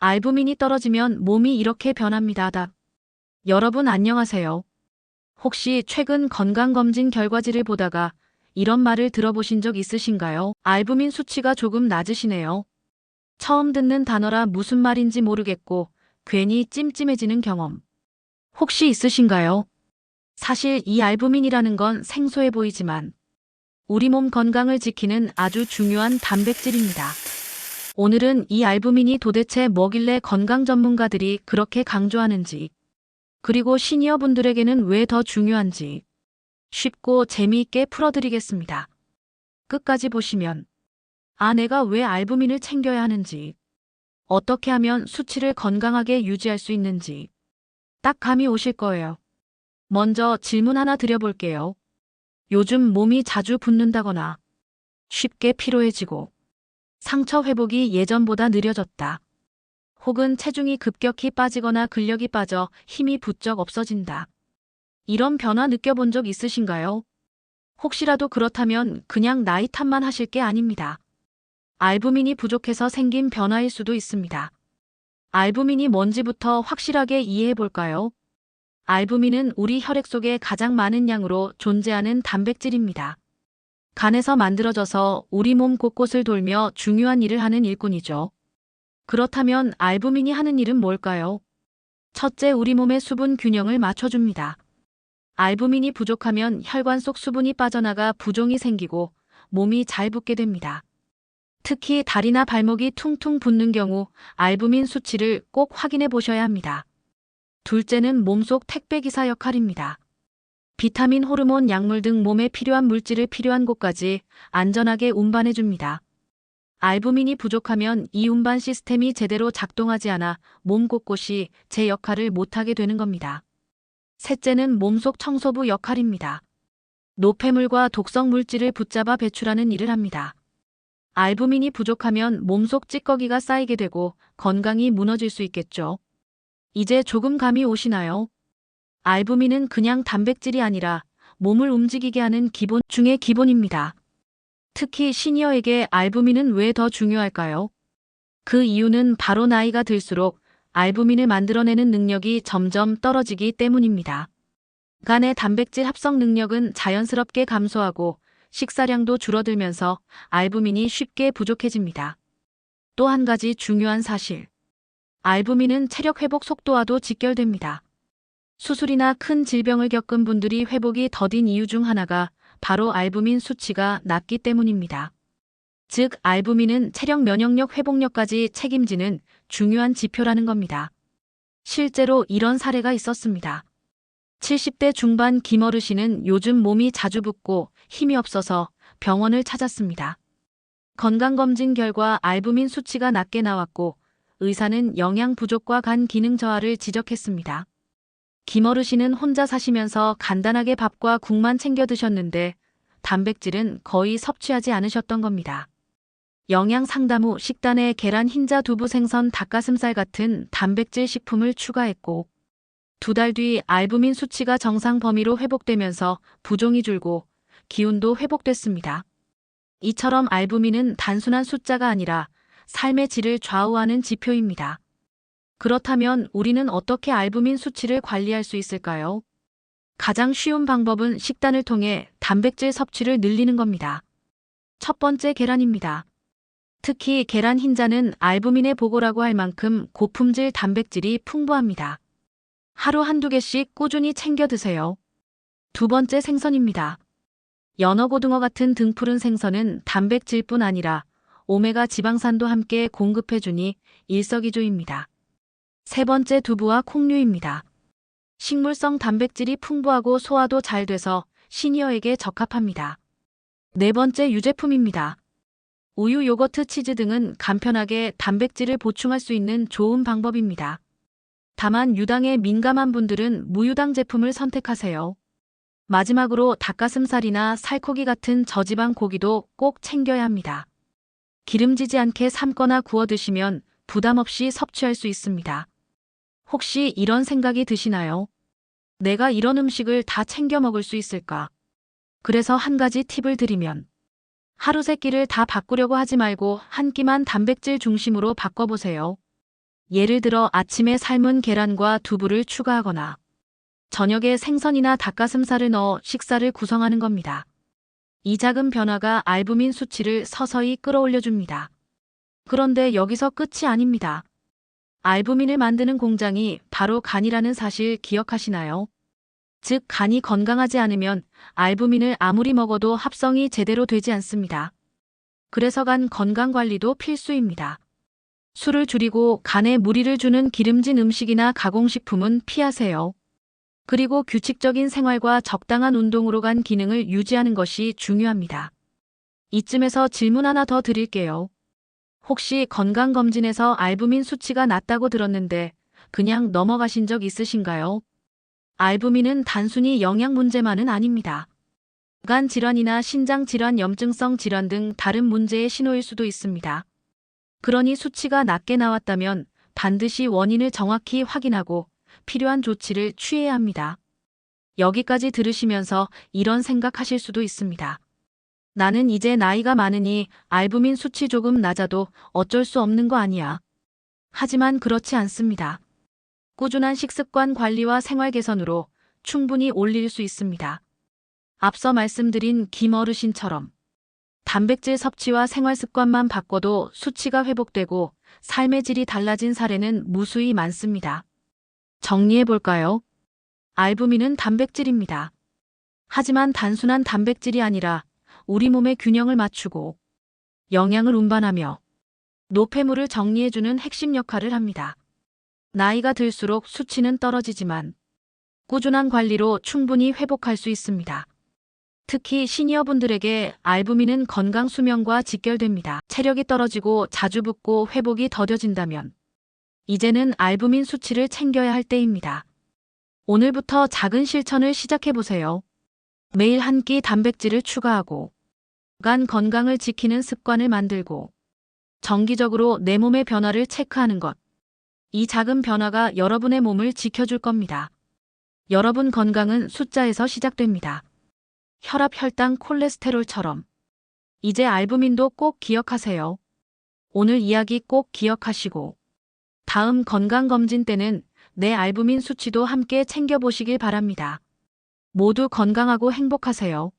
알부민이 떨어지면 몸이 이렇게 변합니다. 여러분 안녕하세요. 혹시 최근 건강검진 결과지를 보다가 이런 말을 들어보신 적 있으신가요? 알부민 수치가 조금 낮으시네요. 처음 듣는 단어라 무슨 말인지 모르겠고 괜히 찜찜해지는 경험. 혹시 있으신가요? 사실 이 알부민이라는 건 생소해 보이지만 우리 몸 건강을 지키는 아주 중요한 단백질입니다. 오늘은 이 알부민이 도대체 뭐길래 건강 전문가들이 그렇게 강조하는지, 그리고 시니어 분들에게는 왜 더 중요한지 쉽고 재미있게 풀어드리겠습니다. 끝까지 보시면 내가 왜 알부민을 챙겨야 하는지, 어떻게 하면 수치를 건강하게 유지할 수 있는지 딱 감이 오실 거예요. 먼저 질문 하나 드려볼게요. 요즘 몸이 자주 붓는다거나 쉽게 피로해지고 상처 회복이 예전보다 느려졌다. 혹은 체중이 급격히 빠지거나 근력이 빠져 힘이 부쩍 없어진다. 이런 변화 느껴본 적 있으신가요? 혹시라도 그렇다면 그냥 나이 탓만 하실 게 아닙니다. 알부민이 부족해서 생긴 변화일 수도 있습니다. 알부민이 뭔지부터 확실하게 이해해 볼까요? 알부민은 우리 혈액 속에 가장 많은 양으로 존재하는 단백질입니다. 간에서 만들어져서 우리 몸 곳곳을 돌며 중요한 일을 하는 일꾼이죠. 그렇다면 알부민이 하는 일은 뭘까요? 첫째, 우리 몸의 수분 균형을 맞춰줍니다. 알부민이 부족하면 혈관 속 수분이 빠져나가 부종이 생기고 몸이 잘 붓게 됩니다. 특히 다리나 발목이 퉁퉁 붓는 경우 알부민 수치를 꼭 확인해 보셔야 합니다. 둘째는 몸속 택배기사 역할입니다. 비타민, 호르몬, 약물 등 몸에 필요한 물질을 필요한 곳까지 안전하게 운반해 줍니다. 알부민이 부족하면 이 운반 시스템이 제대로 작동하지 않아 몸 곳곳이 제 역할을 못하게 되는 겁니다. 셋째는 몸속 청소부 역할입니다. 노폐물과 독성 물질을 붙잡아 배출하는 일을 합니다. 알부민이 부족하면 몸속 찌꺼기가 쌓이게 되고 건강이 무너질 수 있겠죠. 이제 조금 감이 오시나요? 알부민은 그냥 단백질이 아니라 몸을 움직이게 하는 기본 중의 기본입니다. 특히 시니어에게 알부민은 왜 더 중요할까요? 그 이유는 바로 나이가 들수록 알부민을 만들어내는 능력이 점점 떨어지기 때문입니다. 간의 단백질 합성 능력은 자연스럽게 감소하고 식사량도 줄어들면서 알부민이 쉽게 부족해집니다. 또 한 가지 중요한 사실. 알부민은 체력 회복 속도와도 직결됩니다. 수술이나 큰 질병을 겪은 분들이 회복이 더딘 이유 중 하나가 바로 알부민 수치가 낮기 때문입니다. 즉, 알부민은 체력, 면역력, 회복력까지 책임지는 중요한 지표라는 겁니다. 실제로 이런 사례가 있었습니다. 70대 중반 김어르신은 요즘 몸이 자주 붓고 힘이 없어서 병원을 찾았습니다. 건강검진 결과 알부민 수치가 낮게 나왔고 의사는 영양 부족과 간 기능 저하를 지적했습니다. 김어르신은 혼자 사시면서 간단하게 밥과 국만 챙겨 드셨는데 단백질은 거의 섭취하지 않으셨던 겁니다. 영양 상담 후 식단에 계란, 흰자, 두부, 생선, 닭가슴살 같은 단백질 식품을 추가했고 2달 뒤 알부민 수치가 정상 범위로 회복되면서 부종이 줄고 기운도 회복됐습니다. 이처럼 알부민은 단순한 숫자가 아니라 삶의 질을 좌우하는 지표입니다. 그렇다면 우리는 어떻게 알부민 수치를 관리할 수 있을까요? 가장 쉬운 방법은 식단을 통해 단백질 섭취를 늘리는 겁니다. 첫 번째, 계란입니다. 특히 계란 흰자는 알부민의 보고라고 할 만큼 고품질 단백질이 풍부합니다. 하루 한두 개씩 꾸준히 챙겨 드세요. 두 번째, 생선입니다. 연어, 고등어 같은 등푸른 생선은 단백질뿐 아니라 오메가 지방산도 함께 공급해주니 일석이조입니다. 세 번째, 두부와 콩류입니다. 식물성 단백질이 풍부하고 소화도 잘 돼서 시니어에게 적합합니다. 네 번째, 유제품입니다. 우유, 요거트, 치즈 등은 간편하게 단백질을 보충할 수 있는 좋은 방법입니다. 다만 유당에 민감한 분들은 무유당 제품을 선택하세요. 마지막으로 닭가슴살이나 살코기 같은 저지방 고기도 꼭 챙겨야 합니다. 기름지지 않게 삶거나 구워 드시면 부담 없이 섭취할 수 있습니다. 혹시 이런 생각이 드시나요? 내가 이런 음식을 다 챙겨 먹을 수 있을까? 그래서 한 가지 팁을 드리면 하루 세 끼를 다 바꾸려고 하지 말고 한 끼만 단백질 중심으로 바꿔보세요. 예를 들어 아침에 삶은 계란과 두부를 추가하거나 저녁에 생선이나 닭가슴살을 넣어 식사를 구성하는 겁니다. 이 작은 변화가 알부민 수치를 서서히 끌어올려줍니다. 그런데 여기서 끝이 아닙니다. 알부민을 만드는 공장이 바로 간이라는 사실 기억하시나요? 즉, 간이 건강하지 않으면 알부민을 아무리 먹어도 합성이 제대로 되지 않습니다. 그래서 간 건강 관리도 필수입니다. 술을 줄이고 간에 무리를 주는 기름진 음식이나 가공식품은 피하세요. 그리고 규칙적인 생활과 적당한 운동으로 간 기능을 유지하는 것이 중요합니다. 이쯤에서 질문 하나 더 드릴게요. 혹시 건강검진에서 알부민 수치가 낮다고 들었는데 그냥 넘어가신 적 있으신가요? 알부민은 단순히 영양 문제만은 아닙니다. 간 질환이나 신장 질환, 염증성 질환 등 다른 문제의 신호일 수도 있습니다. 그러니 수치가 낮게 나왔다면 반드시 원인을 정확히 확인하고 필요한 조치를 취해야 합니다. 여기까지 들으시면서 이런 생각하실 수도 있습니다. 나는 이제 나이가 많으니 알부민 수치 조금 낮아도 어쩔 수 없는 거 아니야. 하지만 그렇지 않습니다. 꾸준한 식습관 관리와 생활 개선으로 충분히 올릴 수 있습니다. 앞서 말씀드린 김 어르신처럼 단백질 섭취와 생활 습관만 바꿔도 수치가 회복되고 삶의 질이 달라진 사례는 무수히 많습니다. 정리해 볼까요? 알부민은 단백질입니다. 하지만 단순한 단백질이 아니라 우리 몸의 균형을 맞추고 영양을 운반하며 노폐물을 정리해주는 핵심 역할을 합니다. 나이가 들수록 수치는 떨어지지만 꾸준한 관리로 충분히 회복할 수 있습니다. 특히 시니어분들에게 알부민은 건강 수명과 직결됩니다. 체력이 떨어지고 자주 붓고 회복이 더뎌진다면 이제는 알부민 수치를 챙겨야 할 때입니다. 오늘부터 작은 실천을 시작해보세요. 매일 한 끼 단백질을 추가하고 간 건강을 지키는 습관을 만들고 정기적으로 내 몸의 변화를 체크하는 것. 이 작은 변화가 여러분의 몸을 지켜줄 겁니다. 여러분 건강은 숫자에서 시작됩니다. 혈압, 혈당, 콜레스테롤처럼. 이제 알부민도 꼭 기억하세요. 오늘 이야기 꼭 기억하시고 다음 건강검진 때는 내 알부민 수치도 함께 챙겨보시길 바랍니다. 모두 건강하고 행복하세요.